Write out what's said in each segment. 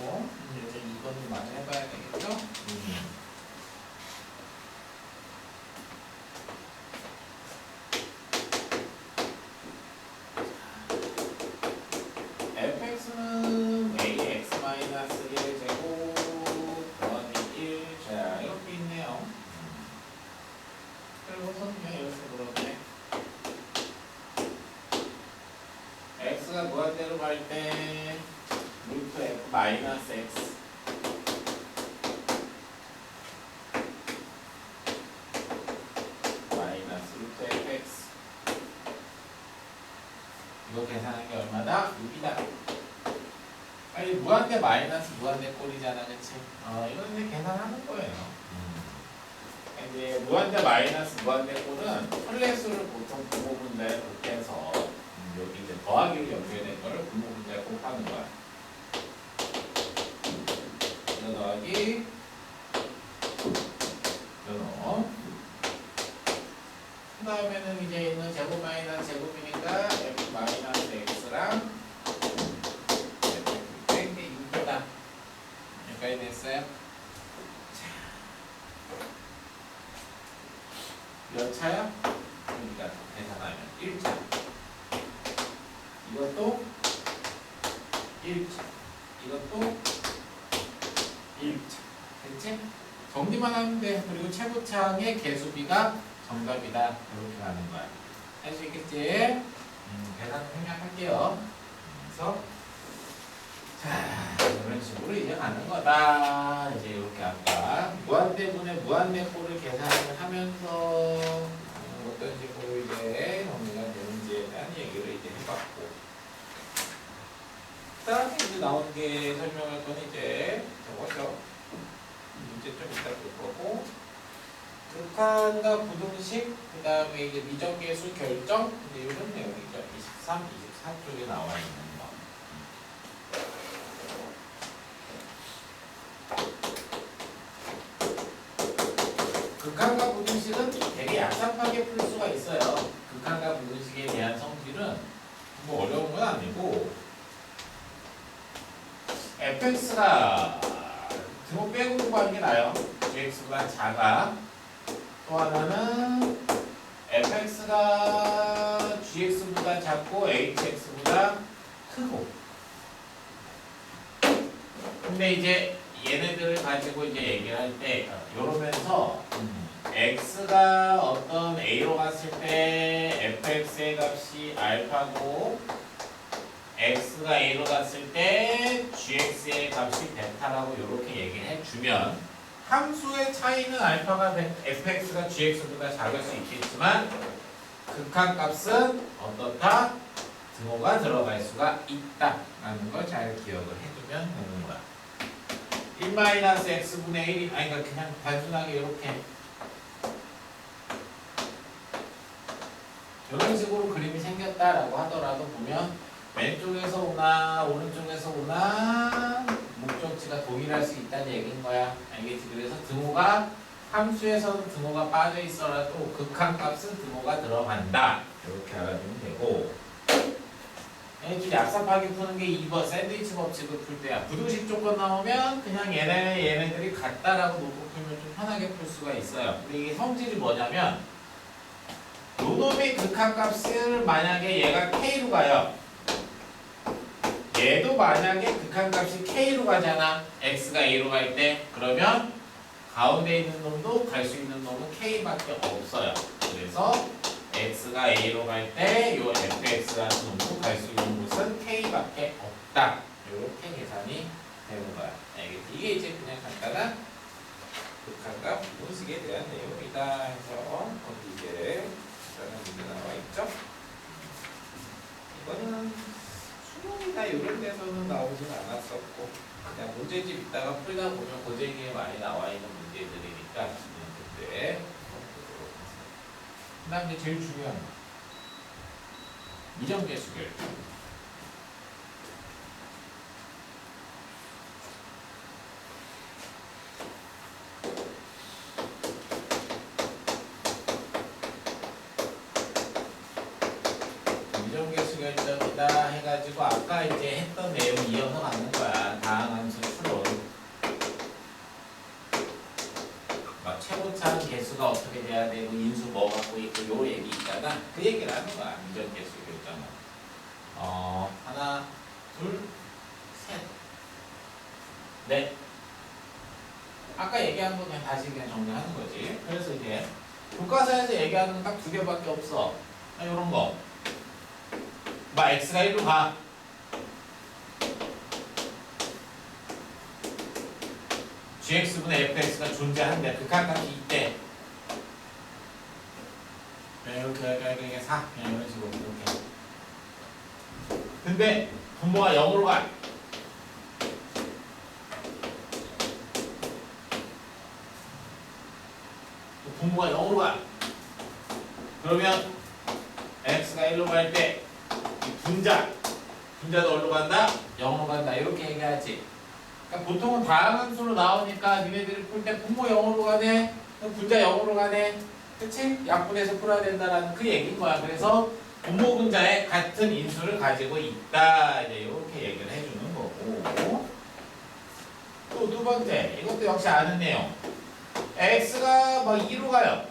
됐고 이제 이거는 마저 해봐야 되겠죠? fx는 ax-1의 제곱 더하기 1. 자, 이렇게 있네요. 그리고서는 그냥 이렇게 물었네. x가 무한대로 갈 때 루트 f 마이너스 x 마이너스 루트 fx 이거 계산한 게 얼마다? 6이다. 아니 무한대 마이너스 무한대 꼴이잖아, 그치? 이건 이제 계산하는 거예요. 이제 무한대 마이너스 무한대 꼴은 홀레수를 보통 분모분자에 곱해서 여기 이제 더하기로 연결된 거를 분모분자에 곱하는 거야. 이거 더하기 이거 그 다음에는 이제 있는 제곱 마이너스 제곱이니까 f 마이너스 x랑 f 뺀게 6이다. 여기까지 됐어요? 몇 차야? 그러니까 계산하면 1차. 이것도 1차. 이것도 1차. 됐지? 정리만 하면 돼. 그리고 최고차항의 개수비가 정답이다. 이렇게 가는 거야. 할 수 있겠지? 계산 생략할게요. 그래서 자, 이런 식으로 이제 가는 거다. 이제 이렇게 아까 무한대분의 무한대 꼴을 계산을 하면서 어떤 식으로 이제 정리가 되는지에 대한 얘기를 이제 해봤고, 그 다음에 이제 나오는 게 설명할 건 이제 저거죠. 문제 좀 이따 볼 거고, 극한과 부등식, 그 다음에 이제 미정계수 결정, 이제 이런 내용이죠. 23, 24쪽에 나와 있는 거. 극한과 부등식은 되게 얍삽하게 풀 수가 있어요. 극한과 부등식에 대한 성질은 뭐 어려운 건 아니고, fx가 등호 빼고 구하는 게 나아요. gx보다 작아. 또 하나는 fx가 gx보다 작고 hx보다 크고. 근데 이제 얘네들을 가지고 이제 얘기를 할 때 이러면서 x가 어떤 a로 갔을 때 fx의 값이 알파고 x가 a로 갔을 때 gx의 값이 베타라고 이렇게 얘기를 해주면 함수의 차이는 알파가 fx가 gx보다 작을 수 있겠지만 극한값은 어떻다? 등호가 들어갈 수가 있다라는 걸 잘 기억을 해두면 되는 거야. 1-x분의 1이 아니 그러니까 그냥 단순하게 이렇게 이런 식으로 그림이 생겼다라고 하더라도 보면 왼쪽에서 오나 오른쪽에서 오나 목적지가 동일할 수 있다는 얘기인 거야. 알겠지? 그래서 등호가 함수에서는 등호가 빠져 있어라도 극한값은 등호가 들어간다. 이렇게 알아두면 되고, 좀 얍삽하게 푸는 게 2번 샌드위치 법칙을 풀 때야. 부등식 조건 나오면 그냥 얘네들이 같다라고 놓고 풀면 좀 편하게 풀 수가 있어요. 근데 이게 성질이 뭐냐면 요놈의 극한값을 만약에 얘가 K로 가요. 얘도 만약에 극한값이 K로 가잖아. X가 A로 갈 때. 그러면 가운데 있는 놈도 갈 수 있는 놈은 K밖에 없어요. 그래서 X가 A로 갈 때 요 fx라는 놈도 갈 수 있는 곳은 K밖에 없다. 이렇게 계산이 되는 거야. 알겠지? 이게 이제 그냥 간단한 극한값 부등식에 대한 내용이다. 해서 거기 이제 간단한 문제 나와 있죠? 이거는 수능이나 이런 데서는 나오진 않았었고 그냥 문제집 있다가 풀다 보면 고쟁이에 많이 나와 있는 문제들이니까 그때 그 다음에 제일 중요한 거 미정계수 결정. 미정계수 결정이다 해가지고 아까 이제 했던 내용 이어서 가는 거야. 다항함수 인수가 어떻게 돼야 되고 인수 뭐 갖고 있고 요 얘기 있잖아. 그 얘기를 하는 거야. 이전계수 교정은. 하나, 둘, 셋. 넷. 아까 얘기한 거 그냥 다시 그냥 정리하는 거지. 그래서 이제 교과서에서 얘기하는 건 딱 두 개밖에 없어. 이런 거. 막 x가 1로 가. gx분의 fx가 존재한대. 극한값이 있대. 이렇게 4. 그냥 이런 식으로 이렇게. 근데 분모가 0으로 가. 분모가 0으로 가. 그러면 x가 1로 갈 때 분자도 어디로 간다? 0으로 간다. 이렇게 얘기하지. 그러니까 보통은 다항함수로 나오니까 니네들이 풀 때 분모 0으로 가네, 분자 0으로 가네, 그치? 약분해서 풀어야 된다라는 그 얘기인 거야. 그래서 분모 분자에 같은 인수를 가지고 있다. 이제 이렇게 얘기를 해주는 거고. 또 두 번째, 이것도 역시 아는 내용. x가 뭐 2로 가요.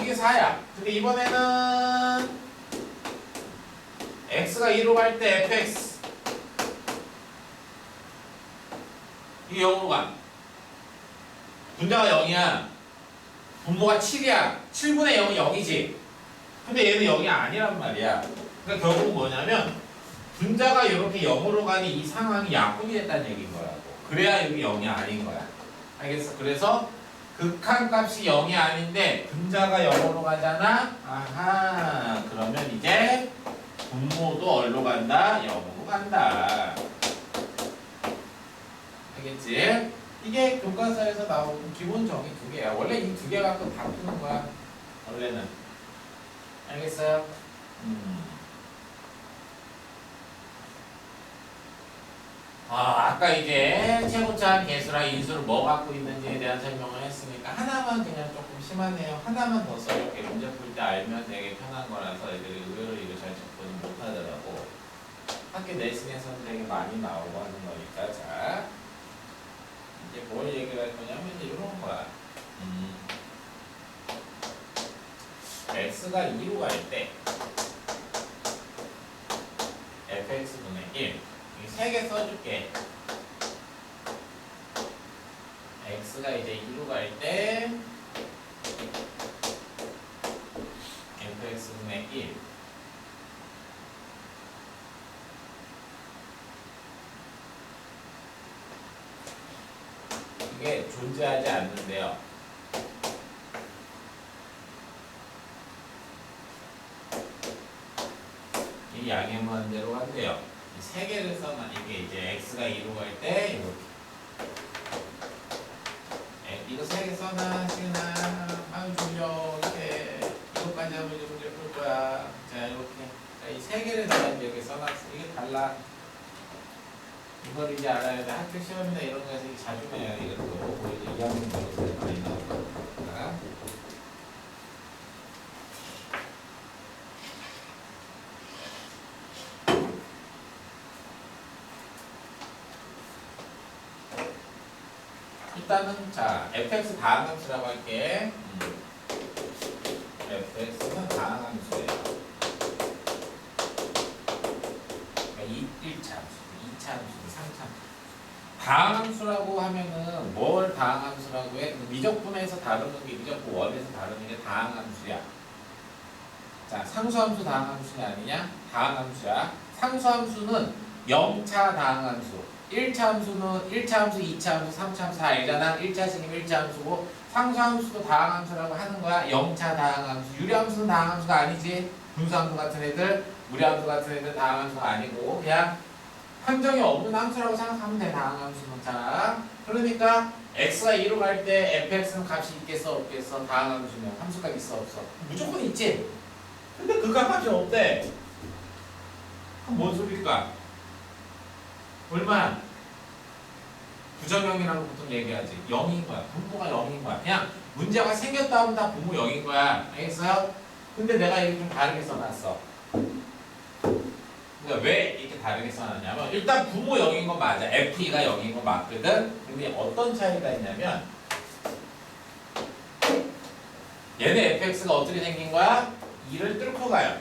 이게 4야. 근데 이번에는 x가 2로 갈 때 fx 이게 0으로 가. 분자가 0이야. 분모가 7이야. 7분의 0은 0이지. 근데 얘는 0이 아니란 말이야. 그러니까 결국은 뭐냐면 분자가 이렇게 0으로 가니 이 상황이 약분이 됐다는 얘기인 거라고. 그래야 여기 0이 아닌 거야. 알겠어? 그래서 극한값이 0이 아닌데 분자가 0으로 가잖아. 아하. 그러면 이제 분모도 어디로 간다? 0으로 간다. 알겠지? 이게 교과서에서 나오는 기본 정의 두 개야. 원래 이 두 개 갖고 다 푸는 거야. 원래는. 알겠어요? 아까 이제 최고차한 개수랑 인수를 뭐 갖고 있는지에 대한 설명을 했으니까 하나만 그냥 조금 심하네요. 하나만 더 써. 이렇게 문제 풀 때 알면 되게 편한 거라서 애들이 의외로 이거 잘 접근을 못 하더라고. 학교 내신에서는 되게 많이 나오고 하는 거니까. 자, 이제 뭘 얘기를 할 거냐면 이제 이런 거야. x가 2로 갈 때 fx분의 1 세 개 써줄게. x가 이제 2로 갈 때 fx분의 1 이게 존재하지 않는데요. 이 양의무한대로 간대요. 이 세 개를 써놔. 이게 이제 x가 2로 갈 때 이렇게. 이거 세 개 써놔. 시은아. 아유 졸려. 이렇게 이것까지 하면 이제 문제 풀 거야. 자 이렇게. 자, 이 세 개를 내가 이제 여기 써놨어. 이게 달라. 이걸 이제 알아야 돼. 학교 시험이나 이런 거에서 자주 해야 돼. 이것도 보이죠. 2학년 정도 많이 나오니까. 일단은 자 fx 다항함수라고 할게. fx는 다항함수예요. 그러니까 1차 함수, 2차 함수, 3차 함수. 다항함수라고 하면은 뭘 다항함수라고 해? 미적분에서 다루는 게 미적분 원에서 다루는 게 다항함수야. 자 상수함수 다항함수냐 아니냐? 다항함수야. 상수함수는 0차 다항함수. 1차 함수는 1차 함수, 2차 함수, 3차 함수 다 알잖아. 1차식이면 1차 함수고 상수함수도 다항함수라고 하는 거야. 0차 다항함수. 유리함수는 다항함수가 아니지. 분수함수 같은 애들, 무리함수 같은 애들 다항함수가 아니고 그냥 함정이 없는 함수라고 생각하면 돼. 다항함수는. 자 그러니까 x가 2로 갈 때 fx는 값이 있겠어 없겠어? 다항함수면 함수값 있어 없어? 무조건 있지. 근데 극한값이 없대. 그럼 뭔 소리일까? 얼마야? 부정형이라고 보통 얘기하지. 0인 거야. 분모가 0인 거야. 그냥 문제가 생겼다 하면 다 분모 0인 거야. 알겠어요? 근데 내가 이거 좀 다르게 써놨어. 그러니까 왜 이렇게 다르게 써놨냐면 일단 부모 0인 건 맞아. FE가 0인 건 맞거든. 근데 어떤 차이가 있냐면 얘네 fx가 어떻게 생긴 거야? 2를 뚫고 가요.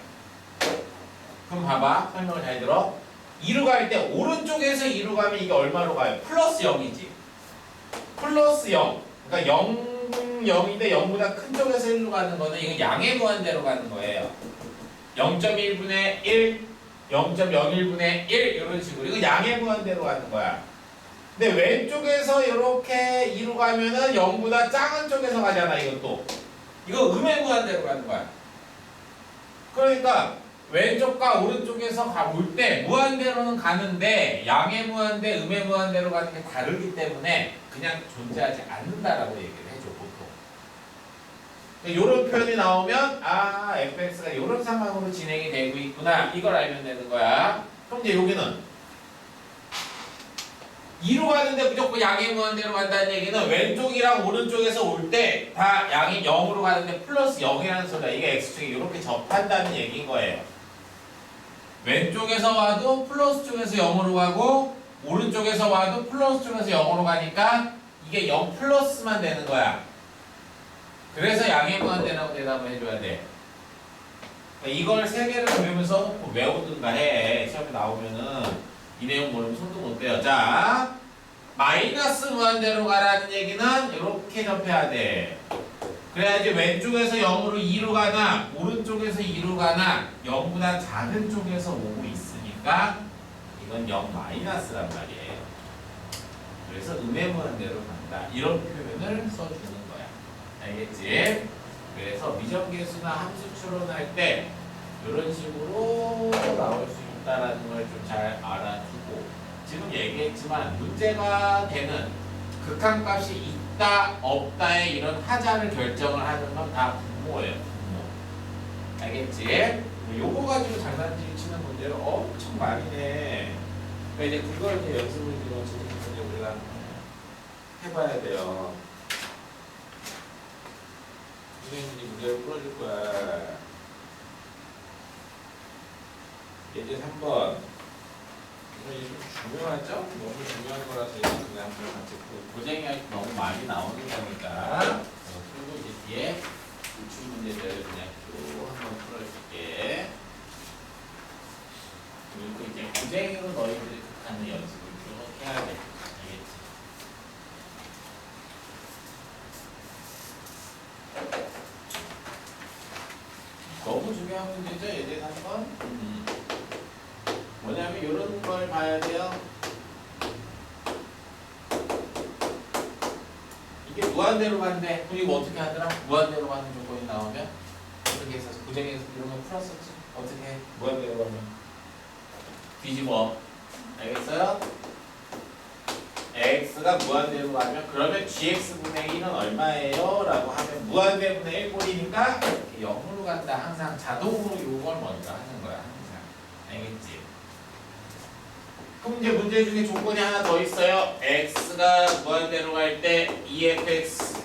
그럼 봐봐. 설명을 잘 들어. 2로 갈 때 오른쪽에서 2로 가면 이게 얼마로 가요? 플러스 0이지. 플러스 0. 그러니까 0인데 0보다 큰 쪽에서 1로 가는 거는 이건 양의 무한대로 가는 거예요. 0.1분의 1, 0.01분의 1 이런 식으로. 이거 양의 무한대로 가는 거야. 근데 왼쪽에서 이렇게 2로 가면은 0보다 작은 쪽에서 가잖아, 이것도. 이거 음의 무한대로 가는 거야. 그러니까 왼쪽과 오른쪽에서 올 때 무한대로는 가는데 양의 무한대, 음의 무한대로 가는 게 다르기 때문에 그냥 존재하지 않는다라고 얘기를 해줘, 보통. 이런 표현이 나오면 아, fx가 이런 상황으로 진행이 되고 있구나. 이걸 알면 되는 거야. 그럼 이제 여기는 2로 가는데 무조건 양의 무한대로 간다는 얘기는 왼쪽이랑 오른쪽에서 올 때 다 양이 0으로 가는데 플러스 0이라는 소리야. 이게 x축이 이렇게 접한다는 얘기인 거예요. 왼쪽에서 와도 플러스 쪽에서 0으로 가고 오른쪽에서 와도 플러스 쪽에서 0으로 가니까 이게 0 플러스만 되는 거야. 그래서 양의 무한대라고 대답을 해줘야 돼. 그러니까 이걸 세 개를 그리면서 외우든가 해. 시험에 나오면은 이 내용 모르면 손도 못 대요. 자, 마이너스 무한대로 가라는 얘기는 이렇게 접해야 돼. 그래야지 왼쪽에서 0으로 2로 가나 오른쪽에서 2로 가나 0보다 작은 쪽에서 오고 있으니까 이건 0 마이너스란 말이에요. 그래서 음의 무한대로 간다. 이런 표현을 써주는 거야. 알겠지? 그래서 미정계수나 함수 추론할 때 이런 식으로 나올 수 있다라는 걸 좀 잘 알아두고, 지금 얘기했지만 문제가 되는 극한값이 있다 없다의 이런 하자를 결정을 하는 건 다 분모예요. 분모. 알겠지? 요거 가지고 장난질 치는 문제를 엄청 많이 내. 그러니까 이제 그걸 이제 연습을 지금 이제 우리가 해봐야 돼요. 선생님이 문제를 풀어줄 거야. 예제 3번. 이거 좀 중요하죠? 너무 중요한 거라서 그냥 한번 같이 고생이 너무 많이 나오는 거니까. 그리고 이제 뒤에 기출 문제들을 그냥 쭉 한번 풀어줄게. 그리고 이제 고생으로 너희들이 하는 연습을 쭉 해야 돼. 알겠지? 너무 중요한 문제죠? 예제 3번? 뭐냐면 이런 걸 봐야 돼요. 이게 무한대로 간대. 그럼 이거 어떻게 하더라? 무한대로 가는 조건이 나오면 어떻게 해서 고정에서 이런 거 풀었었지? 어떻게 해? 무한대로 가면 뒤집어. 알겠어요? x가 무한대로 가면 그러면 gx분의 1은 얼마예요? 라고 하면 무한대분의 1꼴이니까 0으로 간다. 항상 자동으로 이걸 먼저 하는 거야. 항상. 알겠지? 그럼 이제 문제 중에 조건이 하나 더 있어요. x가 무한대로 갈 때 2fx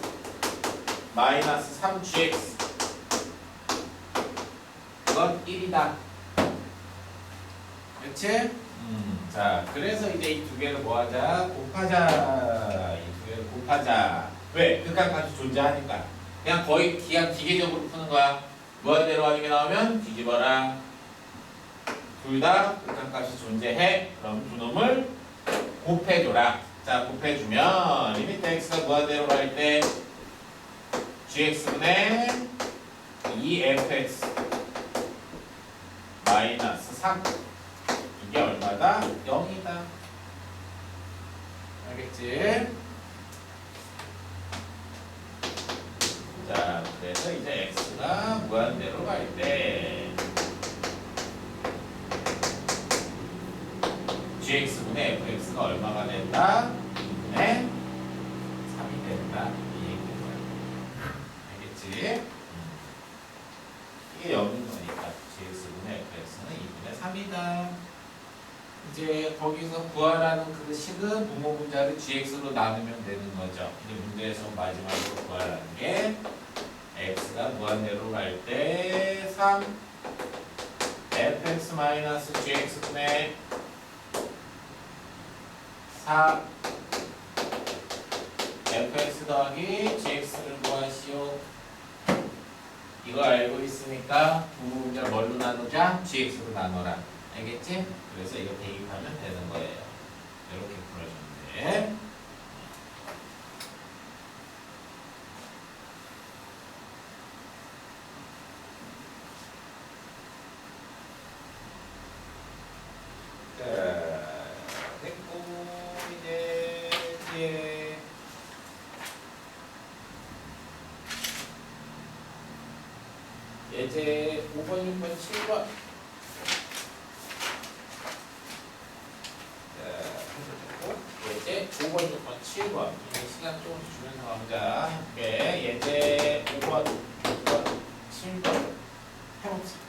마이너스 3gx 이건 1이다. 그렇지? 자, 그래서 이제 이 두 개를 뭐 하자? 곱하자. 이 두 개를 곱하자. 왜? 극한값이 존재하니까. 그냥 거의 그냥 기계적으로 푸는 거야. 무한대로 하는 게 나오면 뒤집어라. 둘 다 극한값이 존재해. 그럼 두 놈을 곱해줘라. 자, 곱해주면 리미트 x가 무한대로 갈 때 gx분의 2fx 마이너스 3 이게 얼마다? 0이다. 알겠지? 자, 그래서 이제 x가 무한대로 갈 때 gx분의 fx가 얼마가 된다? 2분의 3이 된다. 이 얘기인 거야. 알겠지? 이게 0인 거니까 gx분의 fx는 2분의 3이다. 이제 거기서 구하라는 그 식은 분모 분자를 gx로 나누면 되는 거죠. 이제 문제에서 마지막으로 구하라는 게 x가 무한대로 갈 때 3 fx 마이너스 gx분의 4 fx 더하기 gx를 구하시오. 이거 알고 있으니까 부분 문제를 뭘로 나누자? gx로 나눠라. 알겠지? 그래서 이거 대입하면 되는 거예요. 이렇게 풀어주면 돼. 자, 됐고 이제 뒤에 예제 5번, 6번, 7번. 예제 5번, 6번, 7번. 이제 시간 조금씩 주면서 가보자. 예제 5번, 6번, 7번 해봅시다.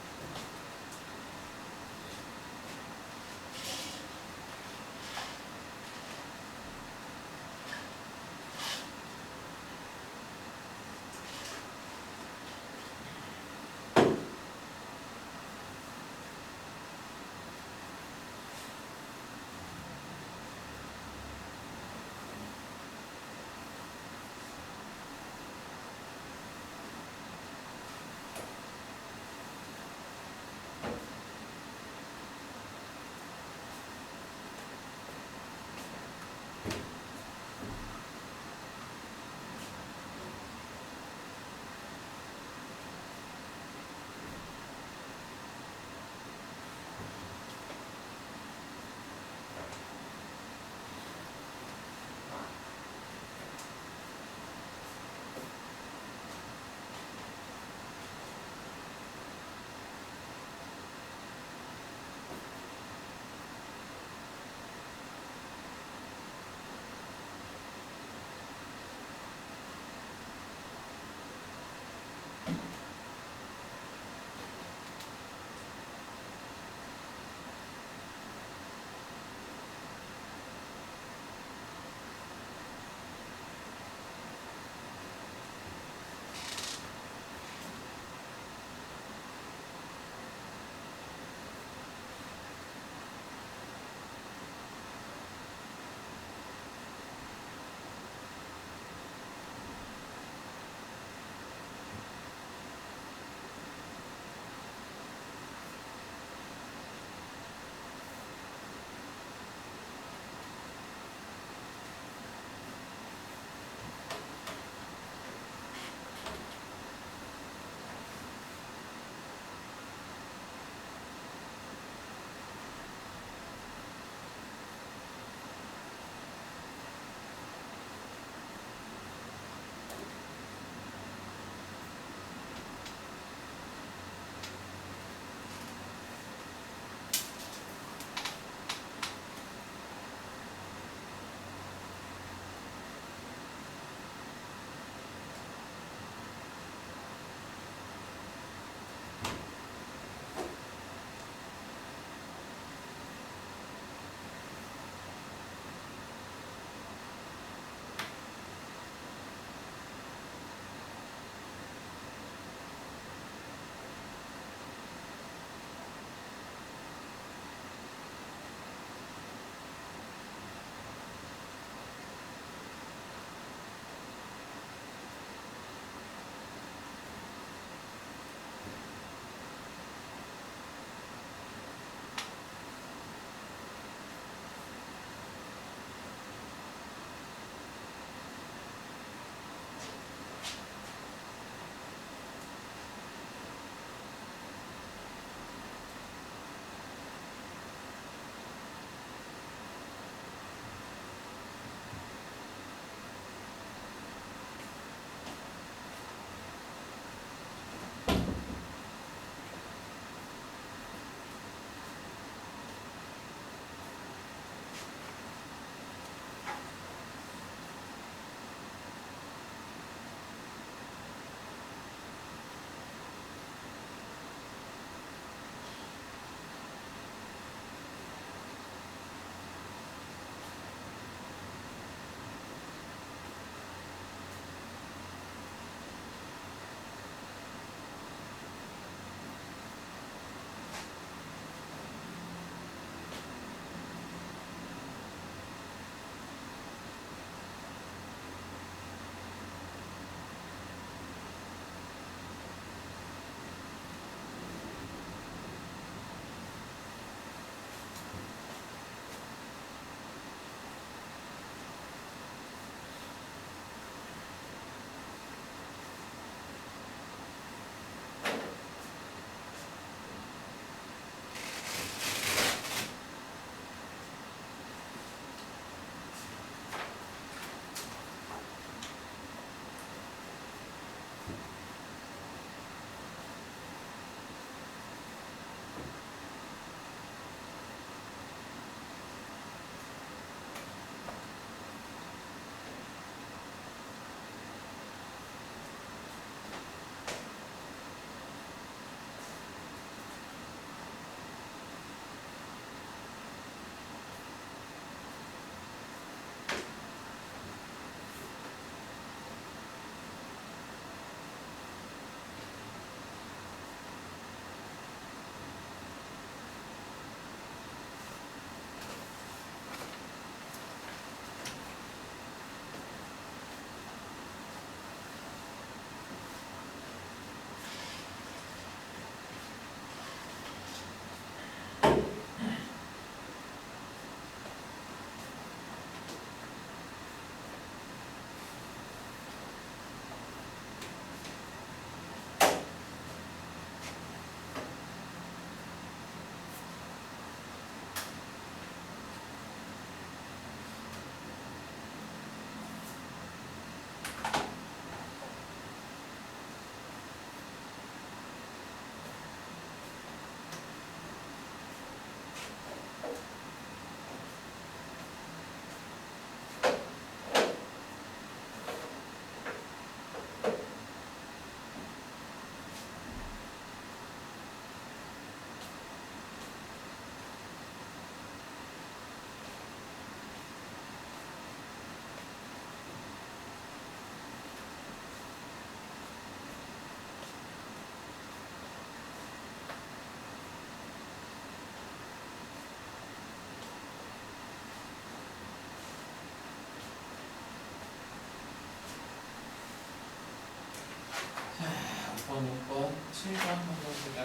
7번 한번 보자.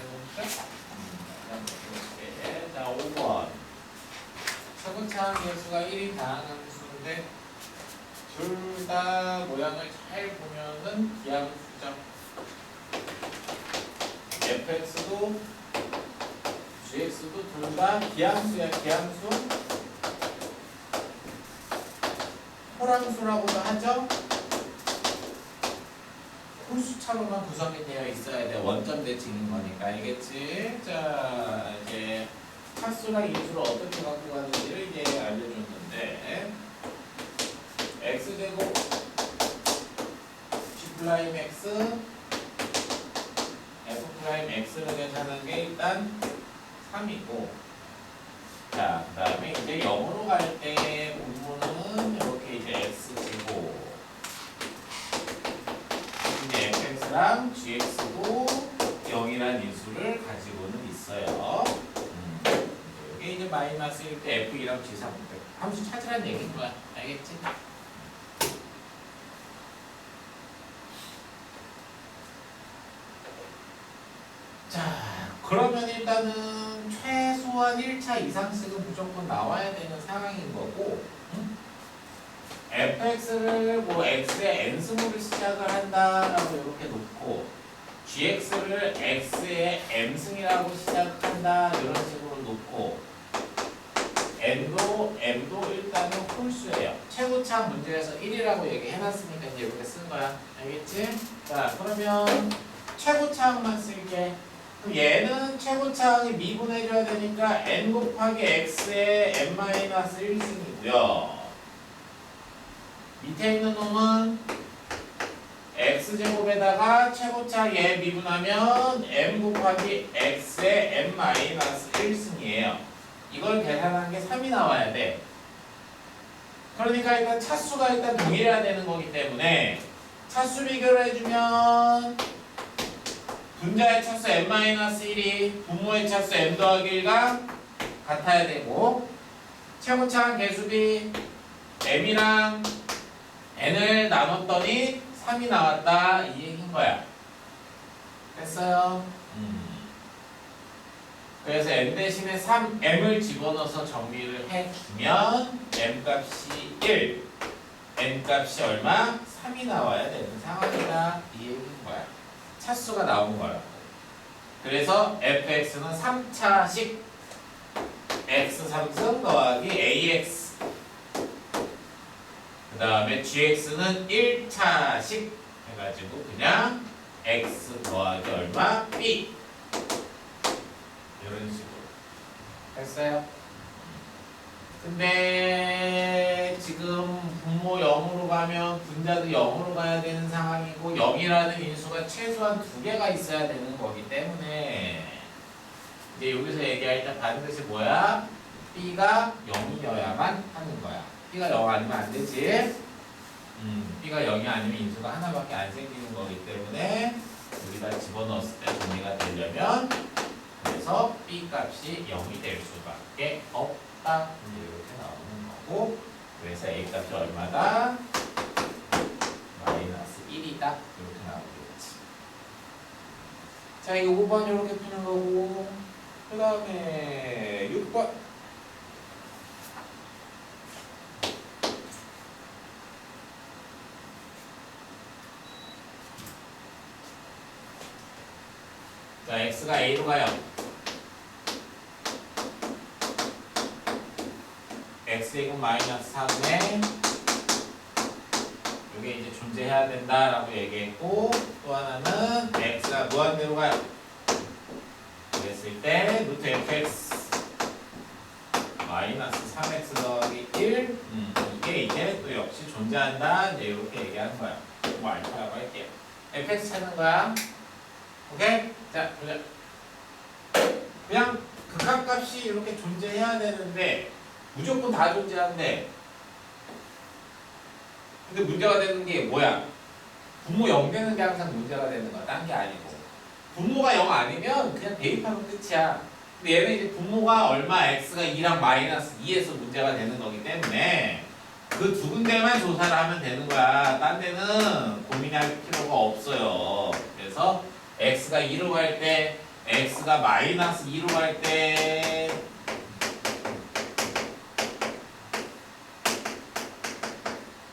자, 5번. 차근차근 개수가 1인 다항 함수인데 둘 다 모양을 잘 보면은 기함수죠. fx도 gx도 둘 다 기함수야. 기함수. 호랑수라고도 하죠. 홀수차로만 구성이 되어 있어야 돼. 원점 대칭인 거니까. 알겠지? 자, 이제 차수랑 인수를 어떻게 갖고 가는지를 이제 알려줬는데 x제곱 g'x f'x를 계산한 게 일단 3이고, 자, 그 다음에 이제 0으로 갈 때 분모는 이렇게 이제 x제곱 이제 fx랑 gx도 0이라는 인수를 가지고는 있어요. 이게 이제 마이너스일 때 f2랑 g3 함수 찾으라는 얘기인 거야. 알겠지? 자, 그러면 일단은 최소한 1차 이상씩은 무조건 나와야 되는 상황인 거고, fx를 뭐 x의 n승으로 시작을 한다라고 이렇게 놓고 gx를 x의 m승이라고 시작한다 이런 식으로 놓고 m도 일단은 홀수예요. 최고차 문제에서 1이라고 얘기해놨으니까 이제 이렇게 쓴 거야. 알겠지? 자, 그러면 최고차항만 쓸게. 그럼 얘는 최고차항이 미분해줘야 되니까 n 곱하기 x의 n-1승이고요. 밑에 있는 놈은 x제곱에다가 최고차 얘 미분하면 m 곱하기 x의 n-1승이에요. 이걸 계산한 게 3이 나와야 돼. 그러니까 일단 차수가 일단 동일해야 되는 거기 때문에 차수 비교를 해주면 분자의 차수 n-1이 분모의 차수 n 더하기 1과 같아야 되고, 최고차항 개수비 m이랑 n을 나눴더니 3이 나왔다 이 얘기인 거야. 됐어요? 그래서 n 대신에 3m을 집어넣어서 정리를 해주면 m 값이 1, n 값이 얼마? 3이 나와야 되는 상황이다 이 얘기인 거야. 차수가 나온 거야. 그래서 fx는 3차식 x 3승 더하기 ax, 그 다음에 gx는 1차식 해가지고 그냥 x 더하기 얼마? b, 이런 식으로 됐어요? 근데 지금 분모 0으로 가면 분자도 0으로 가야 되는 상황이고 0이라는 인수가 최소한 2개가 있어야 되는 거기 때문에 이제 여기서 얘기할 때 반드시 뭐야? b가 0이어야만 하는 거야. b가 0 아니면 안 되지. b가 0이 아니면 인수가 하나밖에 안 생기는 거기 때문에 우리가 집어넣었을 때 정리가 되려면 그래서 b 값이 0이 될 수밖에 없다. 이렇게 나오는 거고, 그래서 a 값이 얼마다? -1이다. 이렇게 나오겠지. 자, 이거 5번 이렇게 푸는 거고, 그 다음에 6번. 자, x가 a로 가요. x제곱 -3에 이게 이제 존재해야 된다라고 얘기했고, 또 하나는 x가 무한대로 가요. 그랬을 때 루트 fx -3x 더하기 1, 이게 이제 또 역시 존재한다 이제 이렇게 얘기하는 거야. 뭐 알파라고 할게요. fx 찾는 거야. 오케이? 자, 보자. 그냥 극한값이 이렇게 존재해야 되는데 무조건 다 존재하는데, 근데 문제가 되는 게 뭐야? 분모 0 되는 게 항상 문제가 되는 거야. 딴 게 아니고. 분모가 0 아니면 그냥 대입하면 끝이야. 근데 얘는 이제 분모가 얼마 x가 2랑 -2에서 문제가 되는 거기 때문에 그 두 군데만 조사를 하면 되는 거야. 딴 데는 고민할 필요가 없어요. 그래서 x가 2로 갈 때, x가 마이너스 2로 갈 때,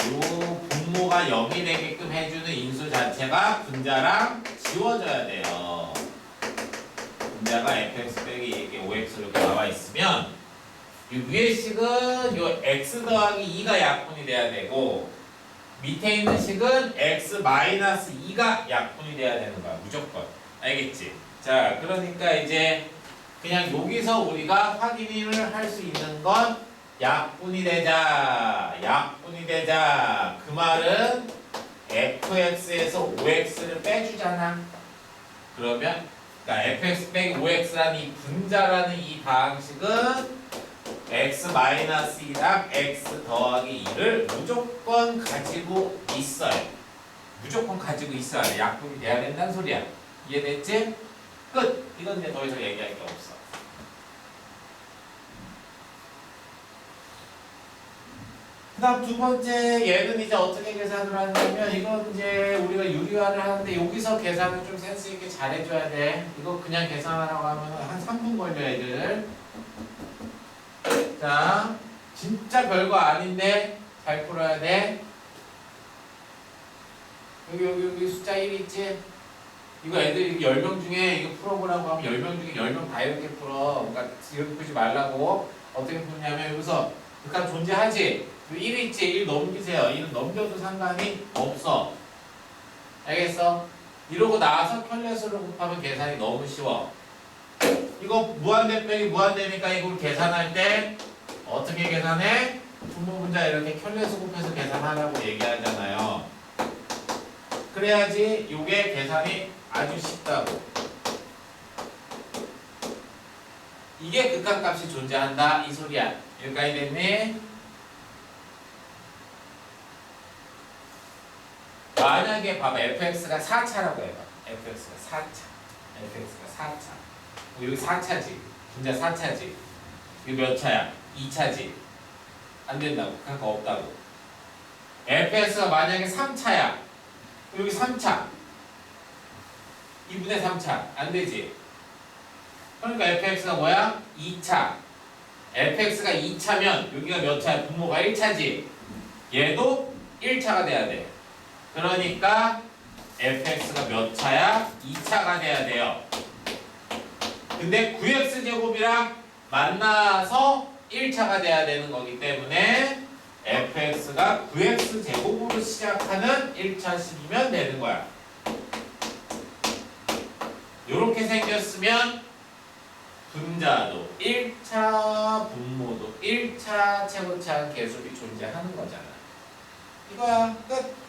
요 분모가 0이 되게끔 해주는 인수 자체가 분자랑 지워져야 돼요. 분자가 fx 빼기 이렇게 5x 이렇게 나와 있으면 이 위에 식은 요 x 더하기 2가 약분이 돼야 되고 밑에 있는 식은 x 마이너스 2가 약분이 돼야 되는 거야. 무조건. 알겠지? 자, 그러니까 이제 그냥 여기서 우리가 확인을 할 수 있는 건 약분이 되자. 약분이 되자. 그 말은 fx에서 5x를 빼주잖아. 그러면 그러니까 fx 빼기 5x라는 이 분자라는 이 방식은 x-2랑 x 더하기 2를 무조건 가지고 있어요. 무조건 가지고 있어야 돼. 약분이 돼야 된다는 소리야. 이해됐지? 끝! 이건 이제 더 이상 얘기할 게 없어. 그 다음 두 번째 얘는 이제 어떻게 계산을 하냐면 이건 이제 우리가 유리화를 하는데 여기서 계산을 좀 센스있게 잘 해줘야 돼. 이거 그냥 계산하라고 하면 한 3분 걸려 애들. 자, 진짜 별거 아닌데 잘 풀어야 돼. 여기 숫자 1 있지? 이거 애들 10명 중에 이거 풀어보라고 하면 10명 중에 10명 다 이렇게 풀어. 그러니까 이렇게 풀지 말라고. 어떻게 푸냐면 여기서 극한 존재하지? 1 있지? 1 넘기세요. 1은 넘겨도 상관이 없어. 알겠어? 이러고 나서 켤레수를 곱하면 계산이 너무 쉬워. 이거 무한대 빼기 무한대니까 이걸 계산할 때 어떻게 계산해? 분모 분자 이렇게 켤레수 곱해서 계산하라고 얘기하잖아요. 그래야지 이게 계산이 아주 쉽다고. 이게 극한값이 존재한다 이 소리야. 여기까지 됐니? 만약에 봐봐 fx가 4차라고 해봐. fx가 4차. fx가 4차. 여기 4차지. 분자 4차지. 이거 몇 차야? 2차지. 안 된다고. 극한값 없다고. fx가 만약에 3차야. 여기 3차. 2분의 3차. 안 되지. 그러니까 fx가 뭐야? 2차. fx가 2차면 여기가 몇 차야? 분모가 1차지. 얘도 1차가 돼야 돼. 그러니까 fx가 몇 차야? 2차가 돼야 돼요. 근데 9x제곱이랑 만나서 1차가 돼야 되는 거기 때문에 fx가 9x제곱으로 시작하는 1차식이면 되는 거야. 요렇게 생겼으면 분자도 1차, 분모도 1차, 최고차 계수비 존재하는 거잖아. 이거야. 끝.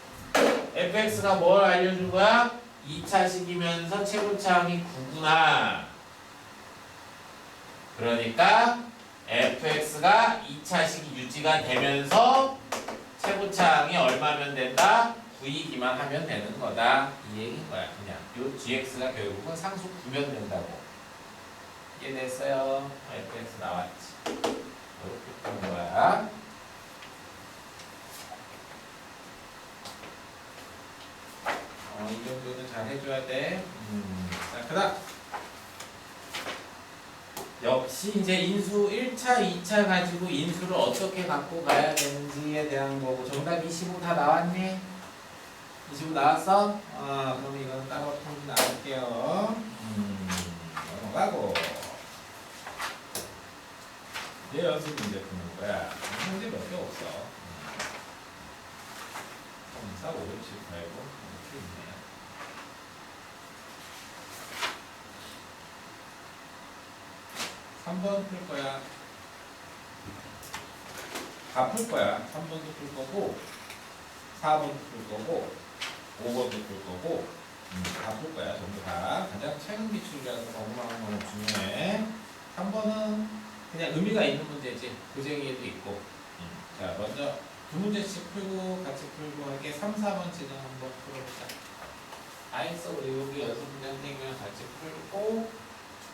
fx가 뭘 알려준 거야? 2차식이면서 최고차항이 9구나. 그러니까 fx가 2차식이 유지가 되면서 최고차항이 얼마면 된다? 9이기만 하면 되는 거다. 이 얘기인 거야. 그냥 요 gx가 결국은 상수 9면 된다고. 이해됐어요? fx 나왔지. 이렇게 푸는 거야. 이 정도는 잘 해줘야 돼. 자, 그 다음. 역시 이제 인수 1차, 2차 가지고 인수를 어떻게 갖고 가야 되는지에 대한 거고. 정답 25 다 나왔니? 25 나왔어? 그럼 이거는 따로 풀진 않을게요. 넘어가고. 이제 연습 문제 푸는 거야. 문제 몇 개 없어. 3, 4, 5, 6, 7, 8, 9 이렇게 있네요. (3번) 풀 거야. 다 풀 거야. 3번도 풀 거고 4번도 풀 거고 5번도 풀 거고 다 풀 거야. 전부 다. 가장 최근 기출이라서 너무너무 중요해. 3번은 그냥 의미가 있는 문제지. 고쟁이에도 있고. 자, 먼저 두 문제씩 풀고 같이 풀고 할게. 3, 4번째는 한번 풀어보자. 알겠어. 우리 여기 연습 문제 선생님이랑 같이 풀고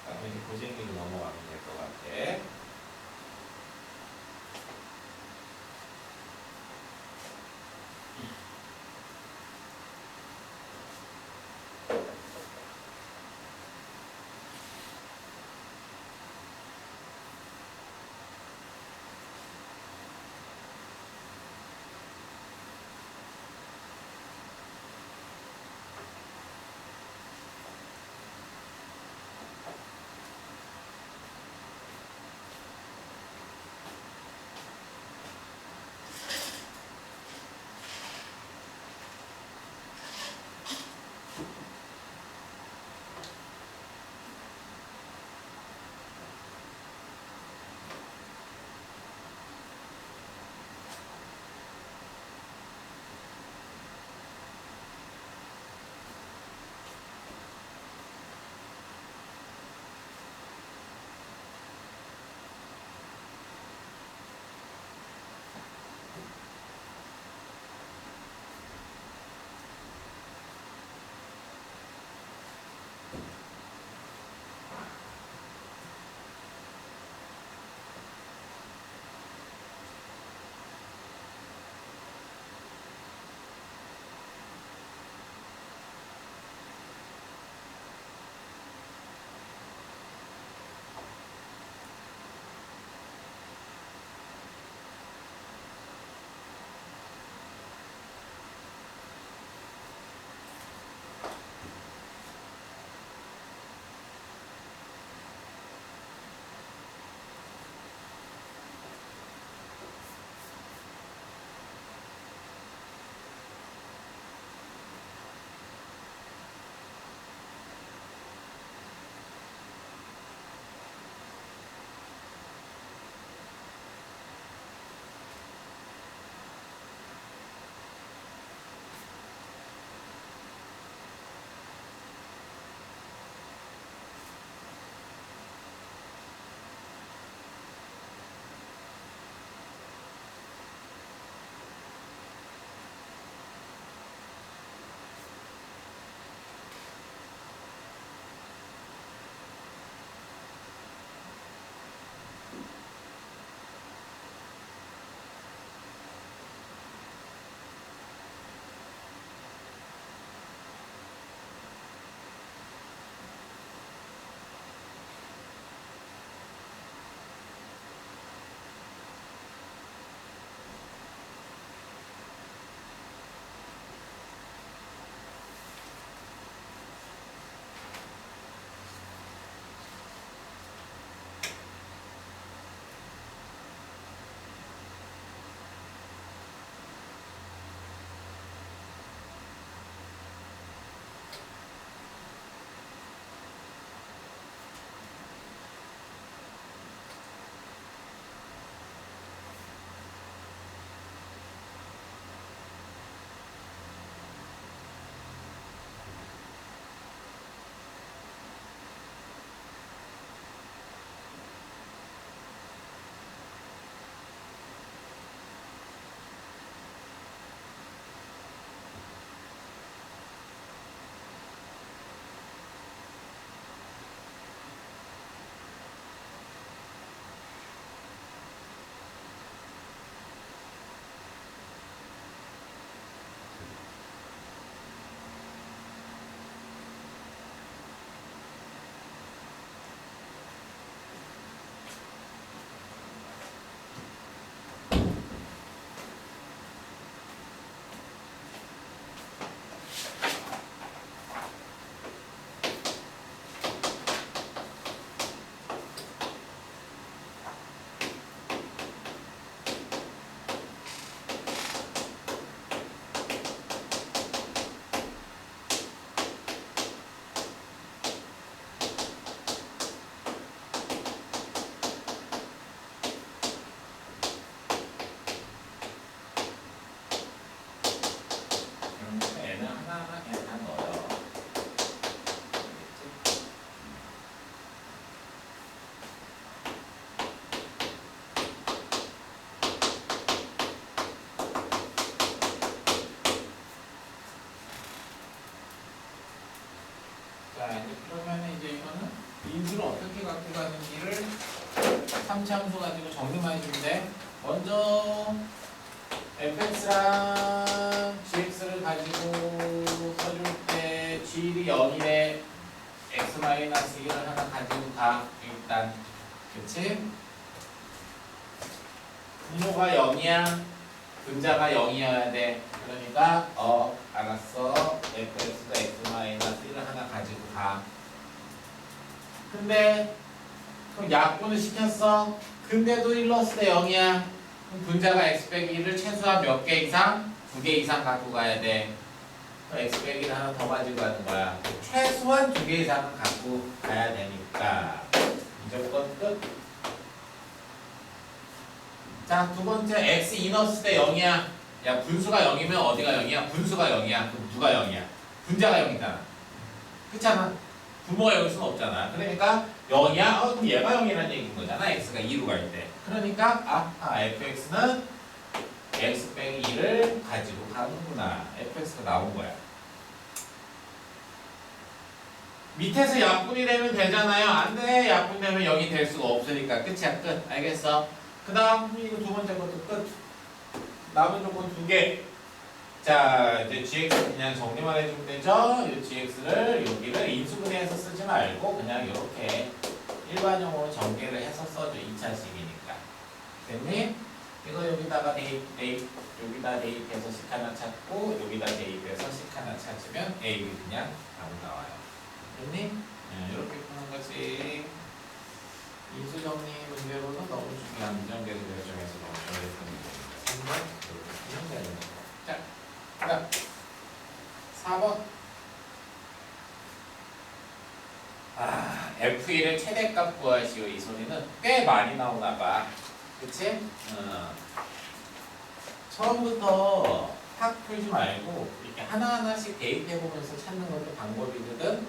그다음에 이제 고쟁이로 넘어가면 될 것 같아. 3차 함수 가지고 정리만 해주면 돼. 먼저 fx랑 gx를 가지고 써줄 때 g이 0이래. x-1을 하나 가지고 가. 일단 그치? 분모가 0이야. 분자가 0이어야 돼. 그러니까 알았어. fx가 x-1을 하나 가지고 가. 근데 그럼 약분을 시켰어. 근데도 1 넣었을 때 0이야. 그럼 분자가 x 빼기 1을 최소한 몇 개 이상? 2개 이상 갖고 가야 돼. x 빼기 1 하나 더 가지고 가는 거야. 최소한 2개 이상은 갖고 가야 되니까 이 조건 끝. 자, 두 번째 x 2 넣었을 때 0이야. 야, 분수가 0이면 어디가 0이야? 분수가 0이야. 그럼 누가 0이야? 분자가 0이잖아. 그렇잖아. 부모가 0일 수는 없잖아. 그러니까 0이야? 그럼 얘가 0이라는 얘기인 거잖아. x가 2로 갈 때. 그러니까 fx는 x 빼기 2를 가지고 가는구나. fx가 나온 거야. 밑에서 약분이 되면 되잖아요. 안 돼. 약분되면 0이 될 수가 없으니까. 끝이야. 끝. 알겠어? 그 다음 이거 두 번째 것도 끝. 남은 조건 2개. 자, 이제 gx 그냥 정리만 해주면 되죠. 이 gx를 여기를 인수분해해서 쓰지 말고 그냥 이렇게 일반형으로 전개를 해서 써줘. 2차식이니까. 됐니? 이거 여기다가 여기다 대입해서 식 하나 찾고 여기다 대입해서 식 하나 찾으면 a, b 그냥 답이 나와요. 됐니? 이렇게 푸는 거지. 인수정리 문제로는 너무 중요한 문제를 결정해서 넣어줘야 되는 거니까 3번 이렇게 풀면 되는 거고. 자, 그다음 4번. F1의 최대값 구하시오. 이 소리는 꽤 많이 나오나 봐. 그치? 처음부터 팍 풀지 말고 이렇게 하나하나씩 대입해보면서 찾는 것도 방법이거든.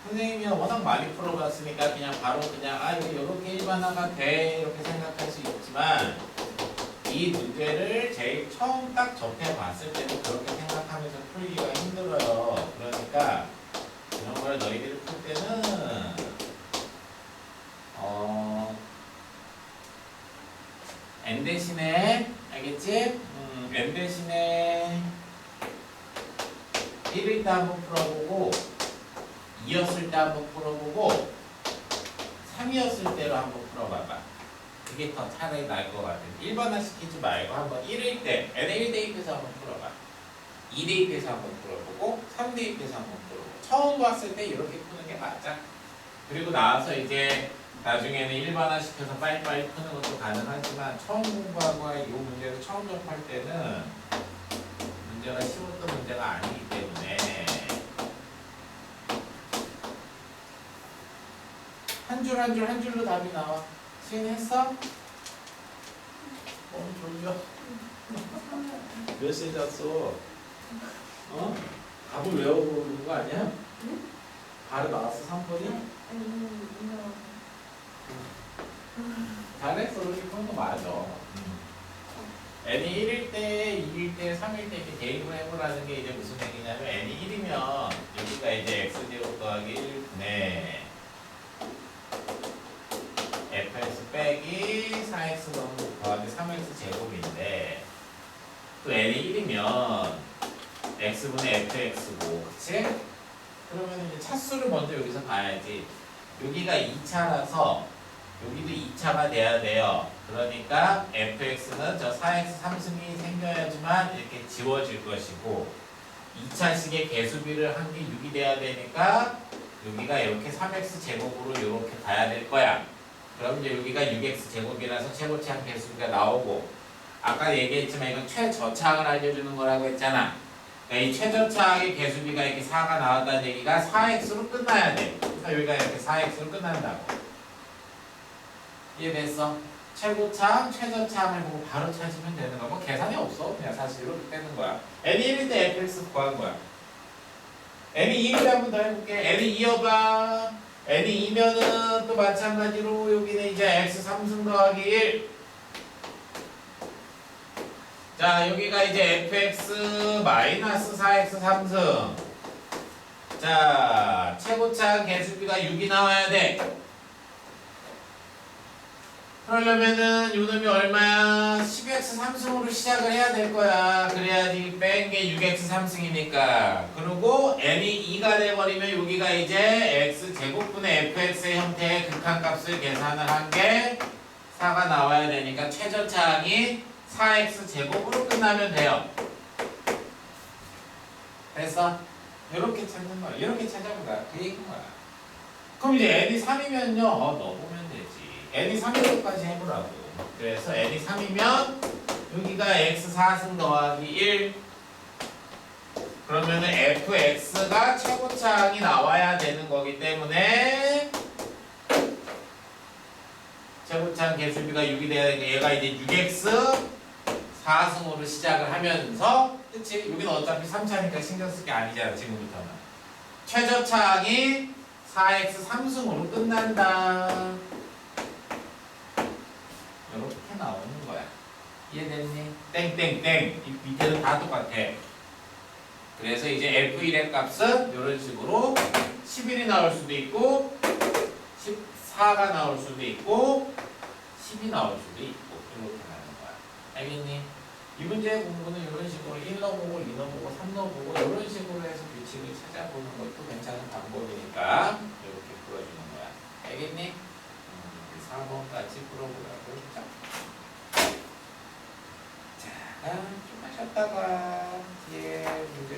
선생님이 워낙 많이 풀어봤으니까 그냥 바로 그냥 이거 이렇게 일반화가 돼 이렇게 생각할 수 있지만 이 문제를 제일 처음 딱 접해봤을 때는 그렇게 생각하면서 풀기가 힘들어요. 그러니까 이런 걸 너희들이 풀 때는 n 대신에 알겠지? n 대신에 1일 때 한번 풀어보고 2였을 때 한번 풀어보고 3이었을 때로 한번 풀어봐봐. 그게 더 차라리 나을 것 같아. 1번화 시키지 말고 한번 1일 때 n1 대입해서 한번 풀어봐. 2 대입해서 한번 풀어보고 3 대입해서 한번 풀어보고 처음 봤을 때 이렇게 푸는 게 맞아. 그리고 나와서 이제 나중에는 일반화 시켜서 빨리빨리 푸는 것도 가능하지만 처음 공부하고 이 문제를 처음 접할 때는 문제가 쉬웠던 문제가 아니기 때문에 한 줄 한 줄 한 줄로 답이 나와. 시인했어? 졸려. 몇 시에 잤어? 답을 외워보고 그런 거 아니야? 응? 바로 나왔어 3번이? 잘했어. 그렇게 푸는 거 맞아. n이 1일 때, 2일 때, 3일 때 이렇게 대입을 해보라는 게 이제 무슨 얘기냐면 n이 1이면 여기가 이제 x제곱 더하기 1분의 fx 빼기 4x 더하기 3x 제곱인데 또 n이 1이면 x분의 fx고 그치? 그러면 이제 차수를 먼저 여기서 봐야지. 여기가 2차라서 여기도 2차가 돼야 돼요. 그러니까 fx는 저 4x 3승이 생겨야지만 이렇게 지워질 것이고 2차식의 개수비를 한 게 6이 돼야 되니까 여기가 이렇게 3x 제곱으로 이렇게 가야 될 거야. 그럼 이제 여기가 6x 제곱이라서 최고차항 개수비가 나오고 아까 얘기했지만 이건 최저차항을 알려주는 거라고 했잖아. 그러니까 이 최저차항의 개수비가 이렇게 4가 나왔다는 얘기가 4x로 끝나야 돼. 그래서 여기가 이렇게 4x로 끝난다고. 이해됐어? 최고차항, 최저차항을 보고 바로 찾으면 되는 거고 계산이 없어. 그냥 사실 이렇게 빼는 거야. n이 1일 때 fx 구한 거야. n이 2일 때 한 번 더 해볼게. n이 2여봐. n이 2면은 또 마찬가지로 여기는 이제 x 3승 더하기 1. 자, 여기가 이제 fx 마이너스 4x 3승. 자, 최고차항 개수비가 6이 나와야 돼. 그러려면은 요놈이 얼마야? 12x 3승으로 시작을 해야 될 거야. 그래야지 뺀 게 6x 3승이니까. 그리고 n이 2가 돼버리면 여기가 이제 x 제곱분의 fx의 형태의 극한값을 계산을 한 게 4가 나와야 되니까 최저차항이 4x 제곱으로 끝나면 돼요. 됐어? 이렇게 찾는 거야. 이렇게 찾아보자. 그 얘기인 거야. 그럼 이제 n이 3이면요. 넣어보면 되지. n이 3일 것까지 해보라고. 그래서 n이 3이면 여기가 x 4승 더하기 1. 그러면은 fx가 최고차항이 나와야 되는 거기 때문에 최고차항 개수비가 6이 돼야 되니까 얘가 이제 6x 4승으로 시작을 하면서 그치? 여기는 어차피 3차니까 신경 쓸 게 아니잖아 지금부터는. 최저차항이 4x 3승으로 끝난다. 이렇게 나오는 거야. 이해됐니? 땡땡땡. 이 밑에는 다 똑같아. 그래서 이제 F1의 값은 이런 식으로 11이 나올 수도 있고 14가 나올 수도 있고 10이 나올 수도 있고 이렇게 나는 거야. 알겠니? 이 문제 공부는 이런 식으로 1 넣어보고 2 넣어보고 3 넣어보고 이런 식으로 해서 규칙을 찾아보는 것도 괜찮은 방법이니까 이렇게 풀어주는 거야. 알겠니? 4번까지 풀어보라고. 자, 좀만 쉬었다가 뒤에 문제